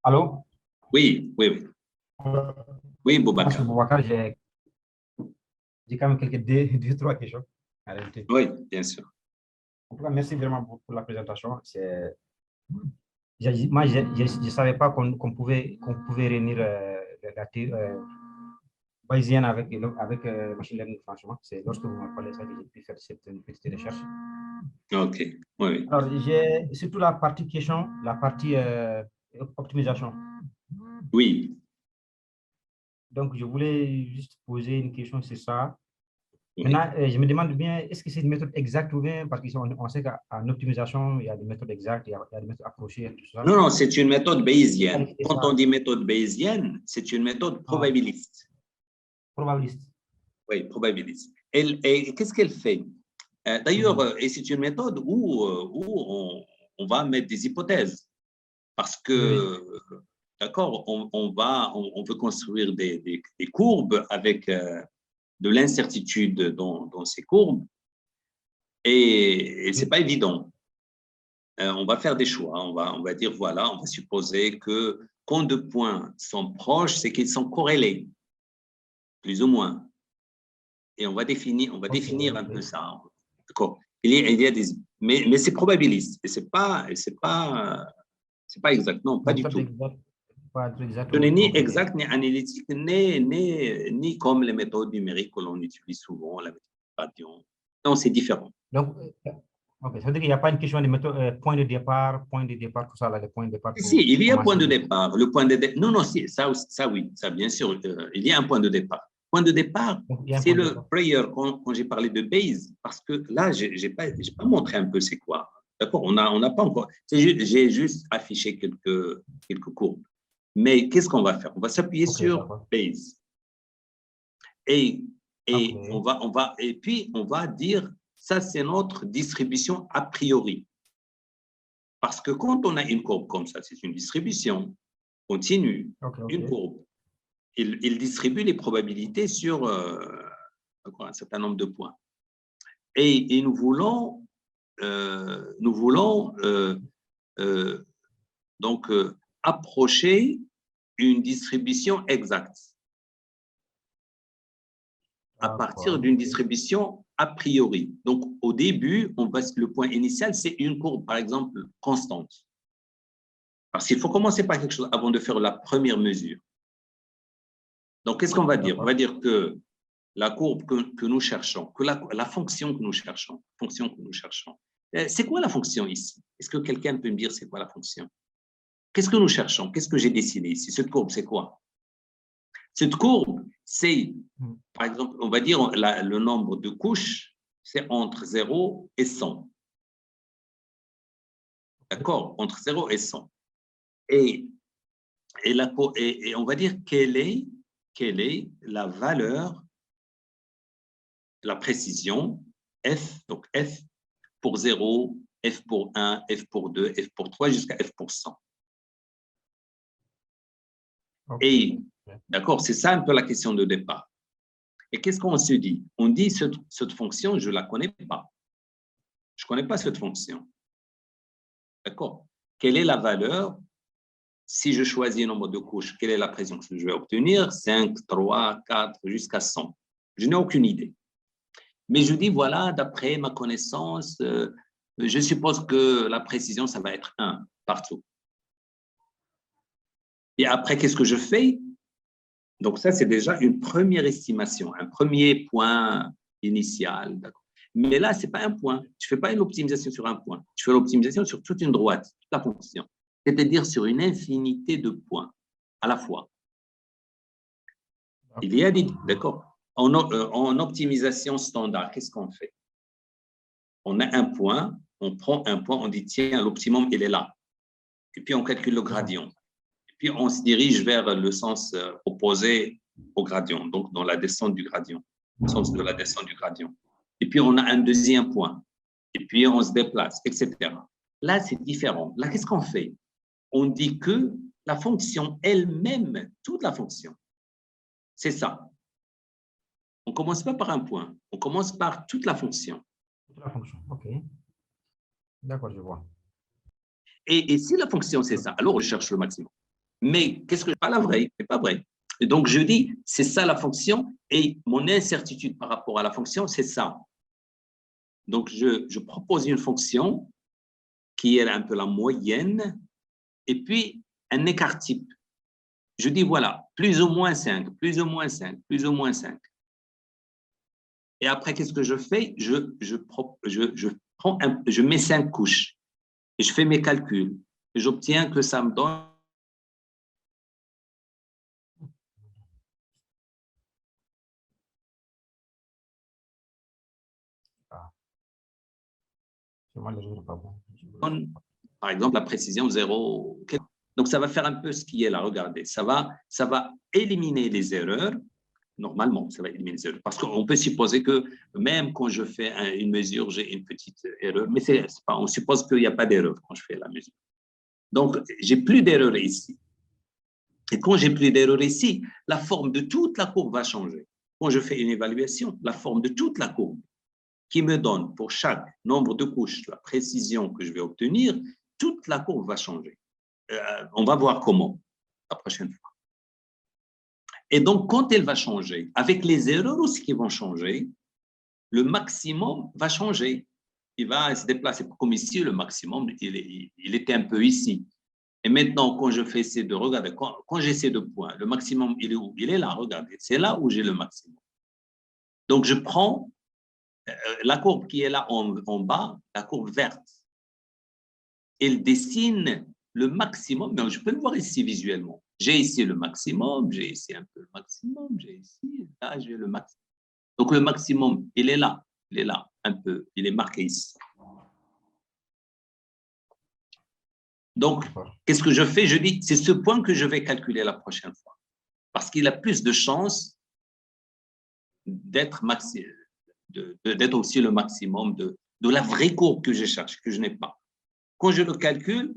Allô? Oui, oui, oui. Oui, Monsieur Boubacar. Boubacar, j'ai quand même quelques deux, trois questions en réalité. Oui, bien sûr. En tout cas, merci vraiment pour la présentation. Moi, je ne savais pas qu'on pouvait réunir la théorie bayésienne avec machine learning, franchement. C'est lorsque vous m'avez parlé de ça que j'ai pu faire cette petite recherche. OK. Oui, oui. Alors, j'ai surtout la partie question, la partie optimisation. Oui, Donc, je voulais juste poser une question sur ça. oui. Maintenant, je me demande bien, est-ce que c'est une méthode exacte ou bien, parce qu'on sait qu'en optimisation, il y a des méthodes exactes, il y a des méthodes approchées et tout ça. Non, non, c'est une méthode bayésienne. Qualifier Quand on ça dit méthode bayésienne, c'est une méthode probabiliste. probabiliste. Oui, probabiliste. Et qu'est-ce qu'elle fait? D'ailleurs, et c'est une méthode où on va mettre des hypothèses. Parce Oui, oui. que, d'accord, on veut construire des courbes avec de l'incertitude dans ces courbes. Et ce n'est Oui. pas évident. On va faire des choix. On va dire, voilà, on va supposer que quand deux points sont proches, c'est qu'ils sont corrélés, plus ou moins. Et on va définir Ok, un peu ok. ça. D'accord. Il y a des, mais c'est probabiliste. Et c'est pas exact. Non, pas Donc, du ça, tout. pas être exact, Ce n'est ni ok. exact, ni analytique, ni comme les méthodes numériques que l'on utilise souvent, la méthode Gradient. Non, c'est différent. Donc, ok, ça veut dire qu'il n'y a pas une question de méthode, point de départ, tout ça, là, les points de départ Si, pour il y a un point commencer. de départ. Le point de départ. Non, non, si, ça, oui, ça, bien sûr, il y a un point de départ. Point de départ, Donc, il y a un c'est point de le départ. player quand j'ai parlé de base, parce que là, j'ai pas montré un peu c'est quoi. D'accord, on n'a pas encore. J'ai juste affiché quelques courbes. Mais qu'est-ce qu'on va faire? On va s'appuyer Ok, sur d'accord. base. Et, Ok, et puis, on va dire, ça, c'est notre distribution a priori. Parce que quand on a une courbe comme ça, c'est une distribution continue, ok, ok. une courbe. Il distribue les probabilités sur un certain nombre de points. Et nous voulons donc approcher une distribution exacte à partir D'accord, d'une ok. distribution a priori. Donc, au début, le point initial, c'est une courbe, par exemple, constante. Parce qu'il faut commencer par quelque chose avant de faire la première mesure. Donc, qu'est-ce qu'on va dire? On va D'accord. dire que la courbe que nous cherchons, que la fonction que nous cherchons, c'est quoi la fonction ici? Est-ce que quelqu'un peut me dire c'est quoi la fonction? Qu'est-ce que nous cherchons? Qu'est-ce que j'ai dessiné ici? Cette courbe, c'est quoi? Cette courbe, c'est, par exemple, on va dire le nombre de couches, c'est entre 0 et 100. D'accord? Entre 0 et 100. Et on va dire quelle est la valeur, la précision, F, donc F pour 0, F pour 1, F pour 2, F pour 3, jusqu'à F pour 100. Ok. Et, d'accord, c'est ça un peu la question de départ. Et qu'est-ce qu'on se dit? On dit, cette fonction, je ne la connais pas. Je ne connais pas cette fonction. D'accord? Quelle est la valeur? Si je choisis un nombre de couches, quelle est la pression que je vais obtenir? 5, 3, 4, jusqu'à 100. Je n'ai aucune idée. Mais je dis, voilà, d'après ma connaissance, je suppose que la précision, ça va être 1 partout. Et après, qu'est-ce que je fais? Donc, ça, c'est déjà une première estimation, un premier point initial. Mais là, ce n'est pas un point. Tu ne fais pas une optimisation sur un point. Tu fais l'optimisation sur toute une droite, toute la fonction. C'est-à-dire sur une infinité de points à la fois. Il y a des… D'accord. En optimisation standard, qu'est-ce qu'on fait? On a un point, on prend un point, on dit, tiens, l'optimum, il est là. Et puis, on calcule le gradient. Puis, on se dirige vers le sens opposé au gradient, donc dans la descente du gradient, le sens de la descente du gradient. Et puis, on a un deuxième point. Et puis, on se déplace, etc. Là, c'est différent. Là, qu'est-ce qu'on fait? On dit que la fonction elle-même, toute la fonction, c'est ça. On ne commence pas par un point, on commence par toute la fonction. Toute la fonction, ok. D'accord, je vois. Et si la fonction, c'est ça, alors on cherche le maximum. Mais qu'est-ce que pas la vraie, c'est pas vrai. Et donc je dis, c'est ça la fonction, et mon incertitude par rapport à la fonction, c'est ça. Donc je propose une fonction qui est un peu la moyenne, et puis un écart type. Je dis voilà, plus ou moins 5, plus ou moins 5, plus ou moins 5. Et après, qu'est-ce que je fais? Je mets 5 couches et je fais mes calculs. Et j'obtiens que ça me donne. Ah, c'est moi, le jeu n'est pas bon. Par exemple, la précision 0. Donc, ça va faire un peu ce qui est là. Regardez, ça va éliminer les erreurs. Normalement, ça va éliminer les erreurs. Parce qu'on peut supposer que même quand je fais une mesure, j'ai une petite erreur. Mais on suppose qu'il n'y a pas d'erreur quand je fais la mesure. Donc, j'ai plus d'erreur ici. Et quand j'ai plus d'erreur ici, la forme de toute la courbe va changer. Quand je fais une évaluation, la forme de toute la courbe qui me donne pour chaque nombre de couches la précision que je vais obtenir, toute la courbe va changer. On va voir comment la prochaine fois. Et donc, quand elle va changer, avec les erreurs aussi qui vont changer, le maximum va changer. Il va se déplacer. Comme ici, le maximum, il était un peu ici. Et maintenant, quand je fais ces deux, regardez, quand j'ai ces 2 points, le maximum, il est où? Il est là, regardez. C'est là où j'ai le maximum. Donc, je prends la courbe qui est là en bas, la courbe verte. Elle dessine le maximum, mais je peux le voir ici visuellement. J'ai ici le maximum, j'ai ici un peu le maximum, j'ai ici, là, j'ai le maximum. Donc, le maximum, il est là, un peu, il est marqué ici. Donc, qu'est-ce que je fais? Je dis, c'est ce point que je vais calculer la prochaine fois. Parce qu'il a plus de chances d'être aussi le maximum de la vraie courbe que je cherche, que je n'ai pas. Quand je le calcule,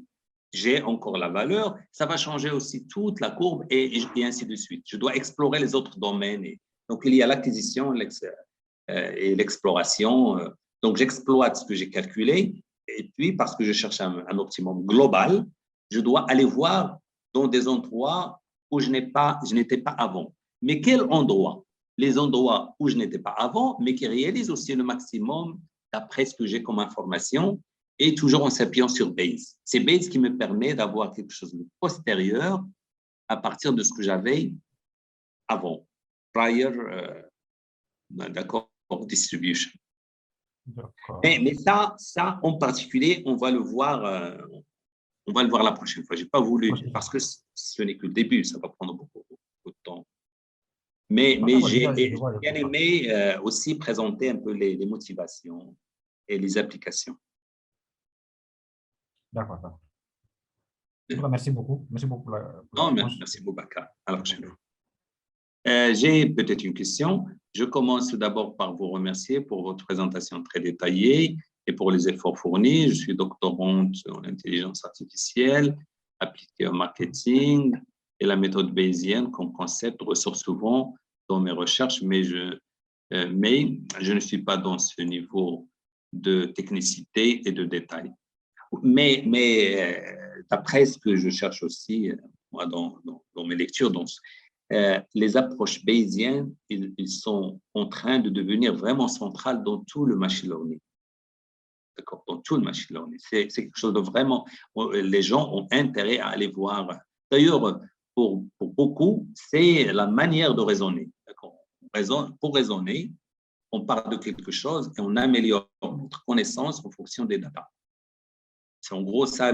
j'ai encore la valeur, ça va changer aussi toute la courbe et ainsi de suite. Je dois explorer les autres domaines. Donc, il y a l'acquisition et l'exploration. Donc, j'exploite ce que j'ai calculé et puis, parce que je cherche un optimum global, je dois aller voir dans des endroits où je n'étais pas avant. Mais quel endroit? Les endroits où je n'étais pas avant, mais qui réalisent aussi le maximum d'après ce que j'ai comme information et toujours en s'appuyant sur Bayes. C'est Bayes qui me permet d'avoir quelque chose de postérieur à partir de ce que j'avais avant, prior, d'accord, distribution. Mais ça, en particulier, on va le voir la prochaine fois. Je n'ai pas voulu, parce que ce n'est que le début, ça va prendre beaucoup de temps. Mais j'ai bien aimé aussi présenter un peu les motivations et les applications. D'accord. Merci beaucoup. Merci beaucoup pour la merci Boubacar. À la prochaine fois. J'ai peut-être une question. Je commence tout d'abord par vous remercier pour votre présentation très détaillée et pour les efforts fournis. Je suis doctorante en intelligence artificielle appliquée au marketing et la méthode bayésienne comme concept ressort souvent dans mes recherches, mais je ne suis pas dans ce niveau de technicité et de détail. Mais d'après ce que je cherche aussi, moi, dans mes lectures, les approches bayésiennes, ils sont en train de devenir vraiment centrales dans tout le machine learning. D'accord, dans tout le machine learning. C'est quelque chose de vraiment… Les gens ont intérêt à aller voir. D'ailleurs, pour beaucoup, c'est la manière de raisonner. D'accord. Pour raisonner, on part de quelque chose et on améliore notre connaissance en fonction des data. C'est en gros ça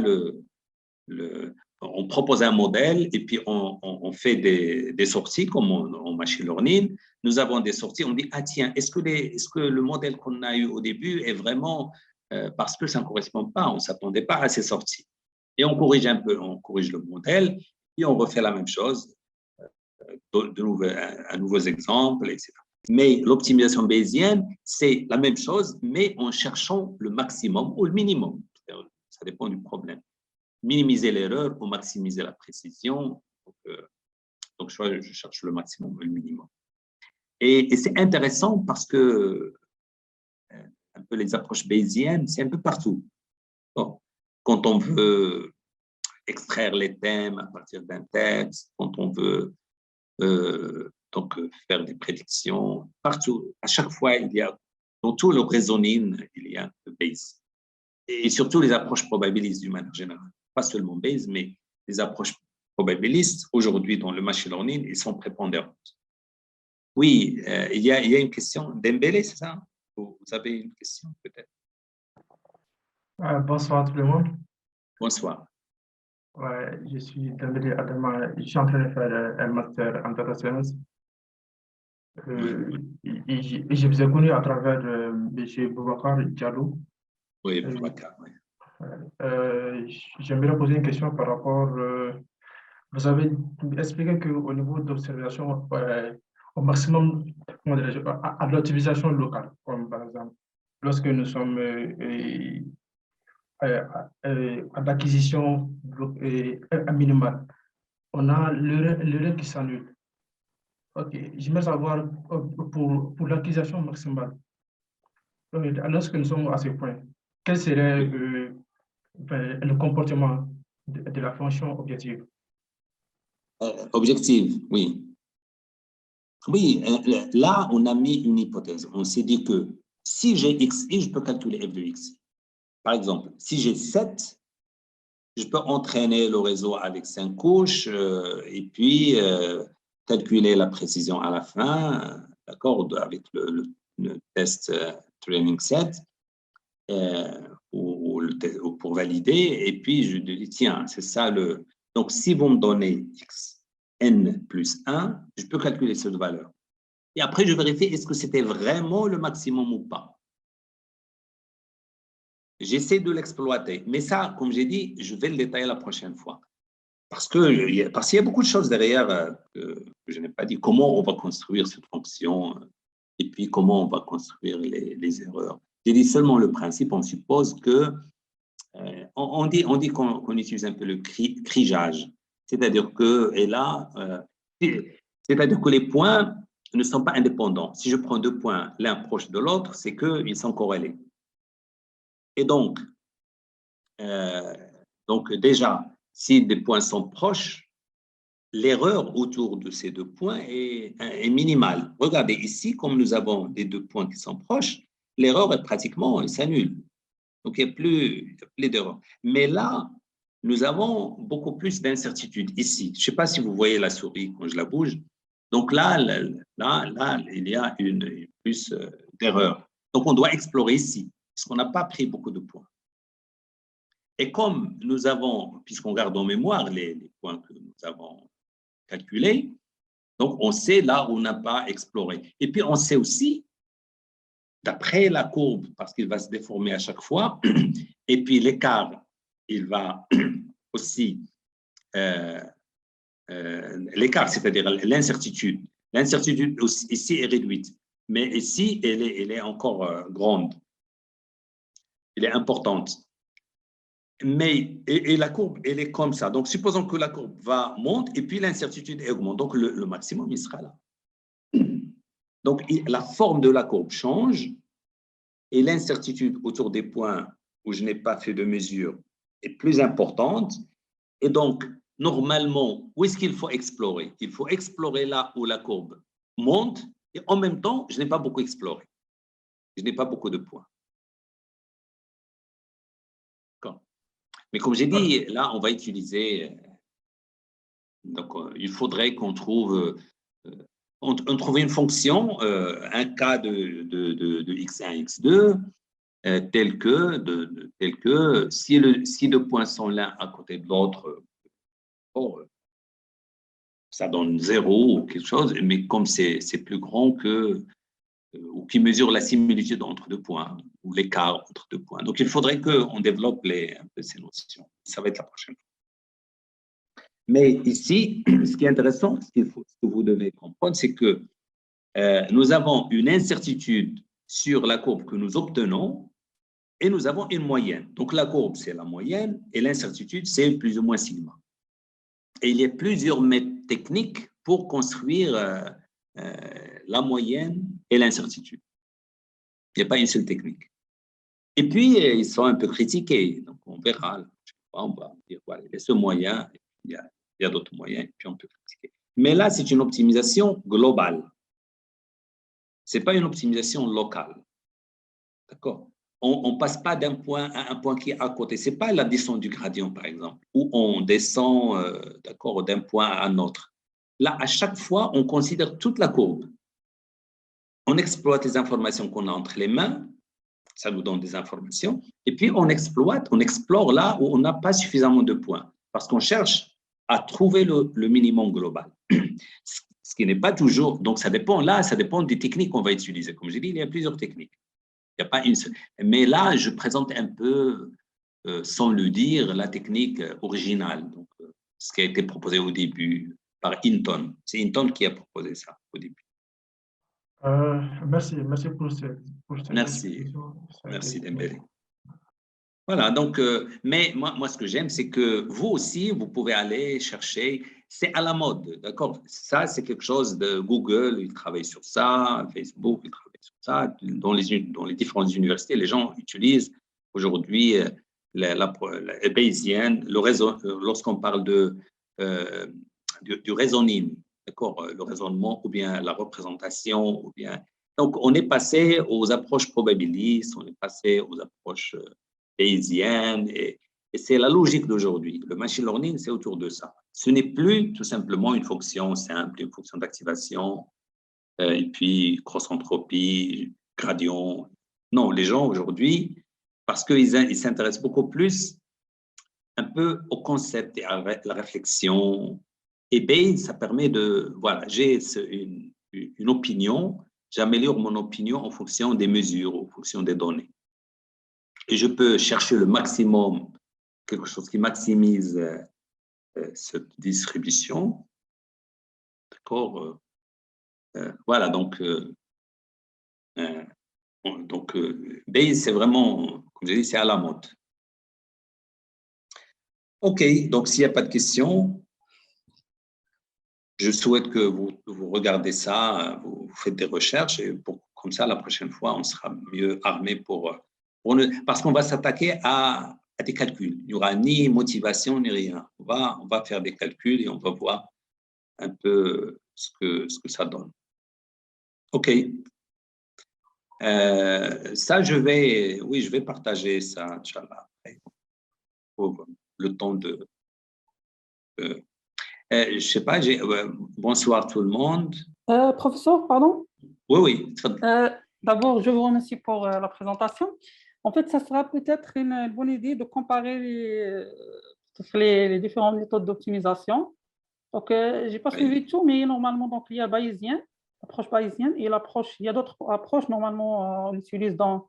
on propose un modèle et puis on fait des sorties comme en machine learning. Nous avons des sorties, on dit, ah tiens, est-ce que le modèle qu'on a eu au début est vraiment… parce que ça ne correspond pas, on ne s'attendait pas à ces sorties. Et on corrige un peu, on corrige le modèle et on refait la même chose, un nouveau exemple, etc. Mais l'optimisation bayésienne, c'est la même chose, mais en cherchant le maximum ou le minimum. Ça dépend du problème. Minimiser l'erreur ou maximiser la précision. Donc je cherche le maximum ou le minimum. Et c'est intéressant parce que un peu les approches bayésiennes, c'est un peu partout. Bon, quand on veut extraire les thèmes à partir d'un texte, quand on veut faire des prédictions. Partout, à chaque fois, il y a, dans tout le reasoning, il y a le Bayes. Et surtout les approches probabilistes d'une manière générale. Pas seulement Bayes, mais les approches probabilistes, aujourd'hui, dans le machine learning, ils sont prépondérantes. Oui, il y a une question. Dembélé, c'est ça? Vous avez une question, peut-être? Bonsoir tout le monde. Bonsoir. Ouais, je suis Dembélé Adama. Je suis en train de faire un master en data science. Et je vous ai connu à travers M. Boubacar Diallo. Oui, Boubacar, oui. J'aimerais poser une question par rapport. Vous avez expliqué qu'au niveau d'observation, au maximum, comment dirais-je, à l'utilisation locale, comme par exemple, lorsque nous sommes à l'acquisition minimale, on a l'erreur qui s'annule. Ok, j'aimerais savoir pour l'acquisition maximale, lorsque nous sommes à ce point, quel serait le comportement de la fonction objective? Objective, oui. Oui, là, on a mis une hypothèse. On s'est dit que si j'ai xi, je peux calculer f de x. Par exemple, si j'ai 7, je peux entraîner le réseau avec 5 couches et puis calculer la précision à la fin, d'accord, avec le test training set ou pour valider. Et puis, je dis, tiens, c'est ça le… Donc, si vous me donnez x, n plus 1, je peux calculer cette valeur. Et après, je vérifie est-ce que c'était vraiment le maximum ou pas. J'essaie de l'exploiter. Mais ça, comme j'ai dit, je vais le détailler la prochaine fois. Parce qu'il y a beaucoup de choses derrière que je n'ai pas dit. Comment on va construire cette fonction et puis comment on va construire les erreurs. J'ai dit seulement le principe. On suppose que… on dit qu'on utilise un peu le crigeage. C'est-à-dire que, c'est-à-dire que les points ne sont pas indépendants. Si je prends 2 points l'un proche de l'autre, c'est qu'ils sont corrélés. Et donc déjà, si des points sont proches, l'erreur autour de ces 2 points est minimale. Regardez ici, comme nous avons les 2 points qui sont proches, l'erreur est pratiquement, elle s'annule. Donc, il n'y a plus d'erreur. Mais là, nous avons beaucoup plus d'incertitudes ici. Je ne sais pas si vous voyez la souris quand je la bouge. Donc là, il y a une plus d'erreur. Donc, on doit explorer ici, parce qu'on n'a pas pris beaucoup de points. Et comme nous avons, puisqu'on garde en mémoire les points que nous avons calculés, donc on sait là où on n'a pas exploré. Et puis, on sait aussi, d'après la courbe, parce qu'il va se déformer à chaque fois, et puis l'écart, il va aussi… l'écart, c'est-à-dire l'incertitude. L'incertitude ici est réduite, mais ici, elle est encore grande. Elle est importante. Mais, et la courbe, elle est comme ça. Donc, supposons que la courbe monte et puis l'incertitude augmente. Donc, le maximum, il sera là. Donc, la forme de la courbe change et l'incertitude autour des points où je n'ai pas fait de mesure est plus importante. Et donc, normalement, où est-ce qu'il faut explorer? Il faut explorer là où la courbe monte et en même temps, je n'ai pas beaucoup exploré. Je n'ai pas beaucoup de points. Mais comme j'ai dit, là, on va utiliser… Donc, il faudrait qu'on trouve… on trouve une fonction, un cas de x1, x2, tel que si 2 points sont l'un à côté de l'autre, ça donne 0 ou quelque chose, mais comme c'est plus grand que… ou qui mesure la similitude entre 2 points, ou l'écart entre 2 points. Donc, il faudrait qu'on développe un peu ces notions. Ça va être la prochaine fois. Mais ici, ce qui est intéressant, ce que vous devez comprendre, c'est que nous avons une incertitude sur la courbe que nous obtenons et nous avons une moyenne. Donc, la courbe, c'est la moyenne et l'incertitude, c'est plus ou moins sigma. Et il y a plusieurs techniques pour construire la moyenne et l'incertitude. Il n'y a pas une seule technique. Et puis, ils sont un peu critiqués, donc on verra. on va dire, voilà, il y a ce moyen, il y a d'autres moyens, et puis on peut critiquer. Mais là, c'est une optimisation globale. Ce n'est pas une optimisation locale. D'accord? On ne passe pas d'un point à un point qui est à côté. Ce n'est pas la descente du gradient, par exemple, où on descend d'accord, d'un point à un autre. Là, à chaque fois, on considère toute la courbe. On exploite les informations qu'on a entre les mains, ça nous donne des informations, et puis on explore là où on n'a pas suffisamment de points, parce qu'on cherche à trouver le minimum global. Ce qui n'est pas toujours, donc ça dépend des techniques qu'on va utiliser. Comme j'ai dit, il y a plusieurs techniques. Il n'y a pas une seule. Mais là, je présente un peu, sans le dire, la technique originale, donc, ce qui a été proposé au début par Hinton. C'est Hinton qui a proposé ça au début. Merci pour cette Merci, explication. merci Dembélé. Voilà, donc, mais moi, ce que j'aime, c'est que vous aussi, vous pouvez aller chercher, c'est à la mode, d'accord? Ça, c'est quelque chose de Google, ils travaillent sur ça, Facebook, ils travaillent sur ça, dans les différentes universités, les gens utilisent aujourd'hui la bayésienne, le réseau, lorsqu'on parle du raisonning, d'accord? Le raisonnement ou bien la représentation, ou bien… Donc, on est passé aux approches probabilistes, on est passé aux approches bayésienne, et c'est la logique d'aujourd'hui. Le machine learning, c'est autour de ça. Ce n'est plus tout simplement une fonction simple, une fonction d'activation, et puis cross-entropie, gradient. Non, les gens aujourd'hui, parce qu'ils s'intéressent beaucoup plus un peu au concept et à la réflexion. Et Bayes, ça permet de… Voilà, j'ai une opinion, j'améliore mon opinion en fonction des mesures, en fonction des données. Et je peux chercher le maximum, quelque chose qui maximise cette distribution. D'accord? Voilà, donc Bayes, c'est vraiment, comme je dis, c'est à la mode. OK, donc s'il n'y a pas de questions, je souhaite que vous regardez ça, vous faites des recherches, et comme ça, la prochaine fois, on sera mieux armé parce qu'on va s'attaquer à des calculs. Il n'y aura ni motivation ni rien. On va faire des calculs et on va voir un peu ce que ça donne. OK. Ça, je vais partager ça, Inch'Allah, pour le temps de… je ne sais pas, bonsoir tout le monde. Professeur, pardon? Oui. D'abord, je vous remercie pour la présentation. En fait, ça sera peut-être une bonne idée de comparer les différentes méthodes d'optimisation. Donc, je n'ai pas suivi tout, mais normalement, donc, il y a l'approche bayésienne, et il y a d'autres approches. Normalement, on utilise dans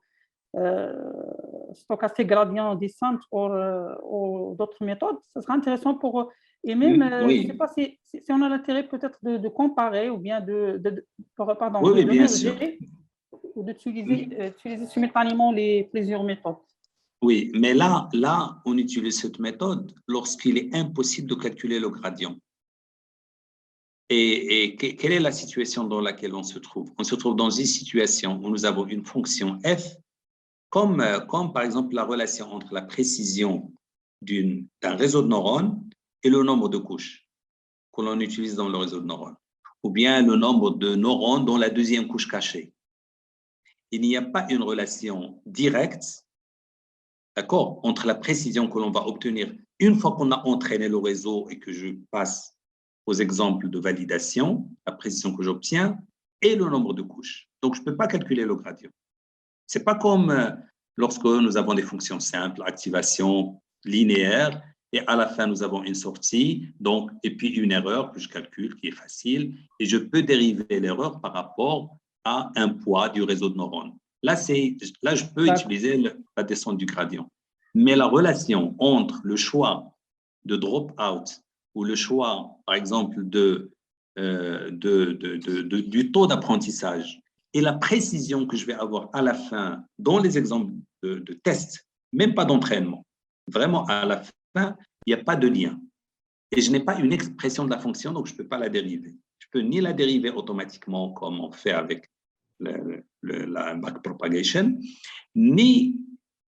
stochastique gradient descente ou d'autres méthodes. Ça sera intéressant pour… Et même, je ne sais pas si on a l'intérêt peut-être de comparer, ou bien de bien sûr. Ou d'utiliser simultanément plusieurs méthodes. Oui, mais là, on utilise cette méthode lorsqu'il est impossible de calculer le gradient. Et quelle est la situation dans laquelle on se trouve? On se trouve dans une situation où nous avons une fonction f, comme par exemple la relation entre la précision d'un réseau de neurones et le nombre de couches que l'on utilise dans le réseau de neurones, ou bien le nombre de neurones dans la deuxième couche cachée. Il n'y a pas une relation directe, d'accord, entre la précision que l'on va obtenir une fois qu'on a entraîné le réseau et que je passe aux exemples de validation, la précision que j'obtiens, et le nombre de couches. Donc, je ne peux pas calculer le gradient. Ce n'est pas comme lorsque nous avons des fonctions simples, activation linéaire, et à la fin, nous avons une sortie, donc, et puis une erreur que je calcule, qui est facile, et je peux dériver l'erreur par rapport à un poids du réseau de neurones. Là, je peux utiliser la descente du gradient. Mais la relation entre le choix de drop-out ou le choix, par exemple, du taux d'apprentissage et la précision que je vais avoir à la fin dans les exemples de tests, même pas d'entraînement, vraiment à la fin, il n'y a pas de lien. Et je n'ai pas une expression de la fonction, donc je ne peux pas la dériver. Je ne peux ni la dériver automatiquement comme on fait avec la backpropagation, ni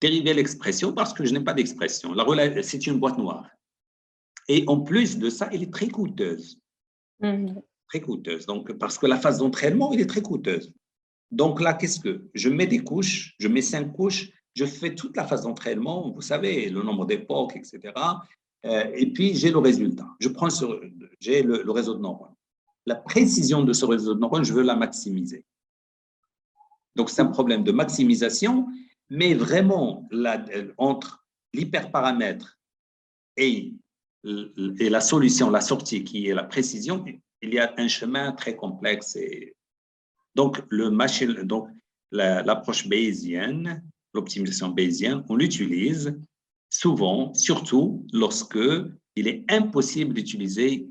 dériver l'expression parce que je n'ai pas d'expression. C'est une boîte noire. Et en plus de ça, elle est très coûteuse. Très coûteuse. Donc, parce que la phase d'entraînement, elle est très coûteuse. Donc là, qu'est-ce que je mets des couches, je mets 5 couches, je fais toute la phase d'entraînement, vous savez, le nombre d'époques, etc. Et puis, j'ai le résultat. J'ai le réseau de neurones. La précision de ce réseau de neurones, je veux la maximiser. Donc, c'est un problème de maximisation, mais vraiment, entre l'hyperparamètre et la solution, la sortie qui est la précision, il y a un chemin très complexe. Donc, l'approche bayésienne, l'optimisation bayésienne, on l'utilise souvent, surtout lorsque il est impossible d'utiliser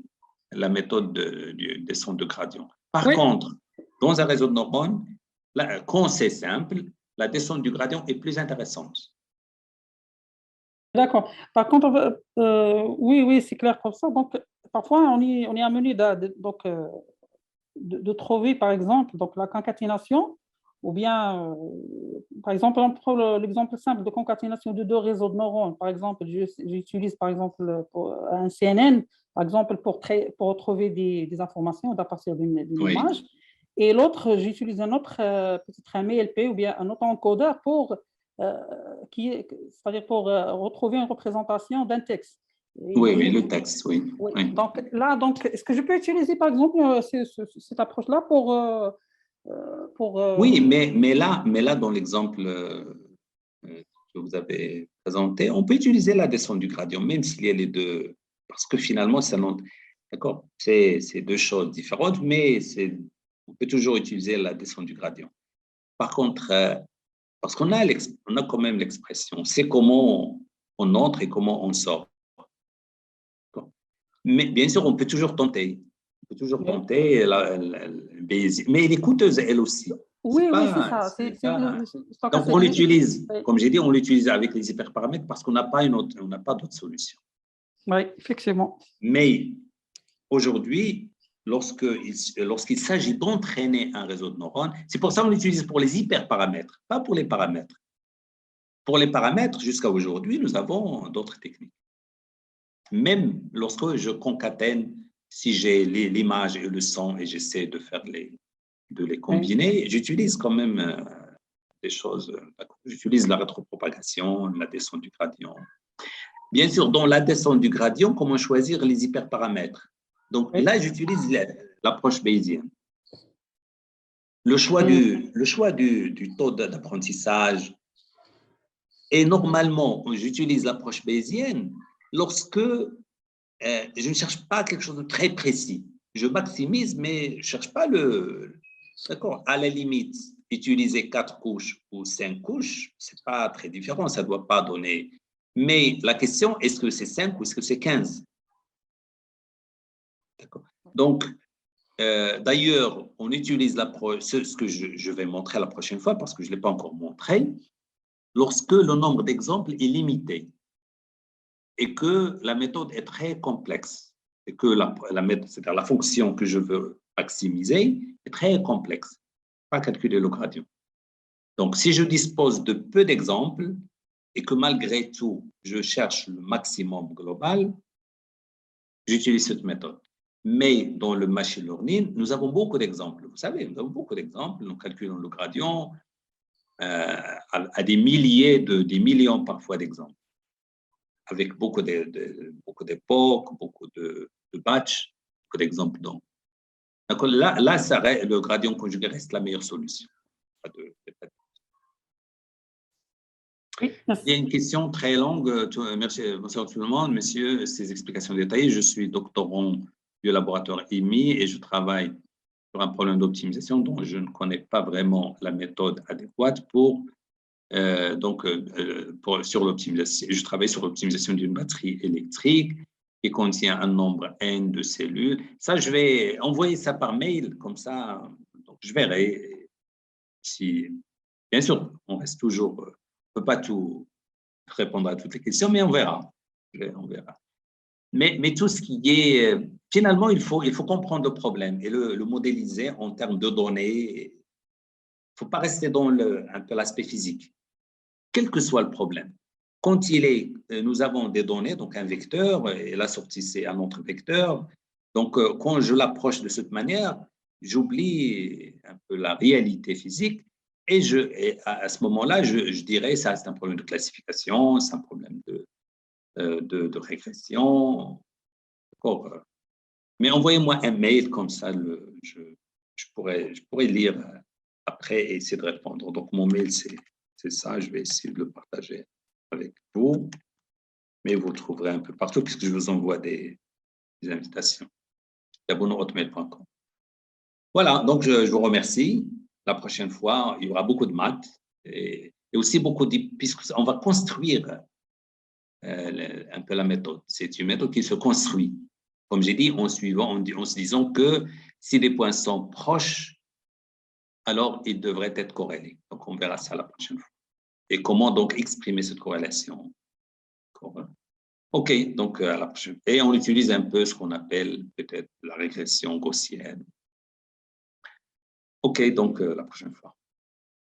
la méthode des descente de gradient. Par contre, dans un réseau de neurones, quand c'est simple, la descente du gradient est plus intéressante. D'accord. Par contre, oui, c'est clair comme ça. Donc, parfois, on est amené de trouver, par exemple, donc, la concaténation, ou bien, par exemple, on prend l'exemple simple de concaténation de 2 réseaux de neurones. Par exemple, j'utilise, par exemple, un CNN, par exemple, pour retrouver des informations à partir d'une image. Et l'autre, j'utilise un autre peut-être un MLP ou bien un auto-encodeur c'est-à-dire pour retrouver une représentation d'un texte. Oui, le texte, oui. Donc là, est-ce que je peux utiliser par exemple cette approche-là pour Oui, mais là, dans l'exemple que vous avez présenté, on peut utiliser la descente du gradient, même s'il y a les deux, parce que finalement, d'accord, c'est 2 choses différentes, mais on peut toujours utiliser la descente du gradient. Par contre, parce qu'on a quand même l'expression, c'est comment on entre et comment on sort. Mais bien sûr, on peut toujours tenter. On peut toujours tenter, mais elle est coûteuse, elle aussi. Oui, c'est ça. Donc, on l'utilise, comme j'ai dit, on l'utilise avec les hyperparamètres parce qu'on n'a pas d'autre solution. Oui, effectivement. Mais aujourd'hui, lorsqu'il s'agit d'entraîner un réseau de neurones, c'est pour ça qu'on l'utilise pour les hyperparamètres, pas pour les paramètres. Pour les paramètres, jusqu'à aujourd'hui, nous avons d'autres techniques. Même lorsque je concatène, si j'ai l'image et le son et j'essaie de les combiner, j'utilise quand même des choses. J'utilise la rétropropagation, la descente du gradient. Bien sûr, dans la descente du gradient, comment choisir les hyperparamètres? Donc là, j'utilise l'approche bayésienne. Le choix du taux d'apprentissage. Et normalement, j'utilise l'approche bayésienne lorsque je ne cherche pas quelque chose de très précis. Je maximise, mais je ne cherche pas D'accord, à la limite, utiliser 4 couches ou 5 couches, ce n'est pas très différent, ça ne doit pas donner. Mais la question, est-ce que c'est 5 ou est-ce que c'est 15? D'accord. Donc, d'ailleurs, on utilise ce que je vais montrer la prochaine fois parce que je ne l'ai pas encore montré, lorsque le nombre d'exemples est limité et que la méthode est très complexe et que c'est-à-dire la fonction que je veux maximiser est très complexe, pas calculer le gradient. Donc, si je dispose de peu d'exemples et que malgré tout, je cherche le maximum global, j'utilise cette méthode. Mais dans le machine learning, nous avons beaucoup d'exemples. Vous savez, nous avons beaucoup d'exemples. Nous calculons le gradient à des milliers, des millions parfois d'exemples, avec beaucoup d'époques, beaucoup de batchs, beaucoup d'exemples. Donc là, le gradient conjugué reste la meilleure solution. Oui, il y a une question très longue. Merci, bonsoir tout le monde. Monsieur, ces explications détaillées. Je suis doctorant du laboratoire IMI et je travaille sur un problème d'optimisation dont je ne connais pas vraiment la méthode adéquate sur l'optimisation. Je travaille sur l'optimisation d'une batterie électrique qui contient un nombre N de cellules. Ça, je vais envoyer ça par mail, comme ça, donc je verrai si, bien sûr, on reste toujours, on ne peut pas tout répondre à toutes les questions, mais on verra. On verra. Mais tout ce qui est, finalement, il faut comprendre le problème et le modéliser en termes de données. Il ne faut pas rester dans un peu l'aspect physique. quel que soit le problème. Quand nous avons des données, donc un vecteur, et la sortie, c'est un autre vecteur. Donc, quand je l'approche de cette manière, j'oublie un peu la réalité physique et à ce moment-là, je dirais ça, c'est un problème de classification, c'est un problème de régression. D'accord. Mais envoyez-moi un mail comme ça, je pourrais lire après et essayer de répondre. Donc, mon mail, c'est ça, je vais essayer de le partager avec vous, mais vous le trouverez un peu partout puisque je vous envoie des invitations. Yabounhotmail.com. Voilà, donc je vous remercie. La prochaine fois, il y aura beaucoup de maths et aussi beaucoup puisqu'on va construire un peu la méthode. C'est une méthode qui se construit. Comme j'ai dit, en se disant que si les points sont proches, alors ils devraient être corrélés. Donc, on verra ça la prochaine fois. Et comment donc exprimer cette corrélation. OK, donc à la prochaine. Et on utilise un peu ce qu'on appelle peut-être la régression gaussienne. OK, donc la prochaine fois.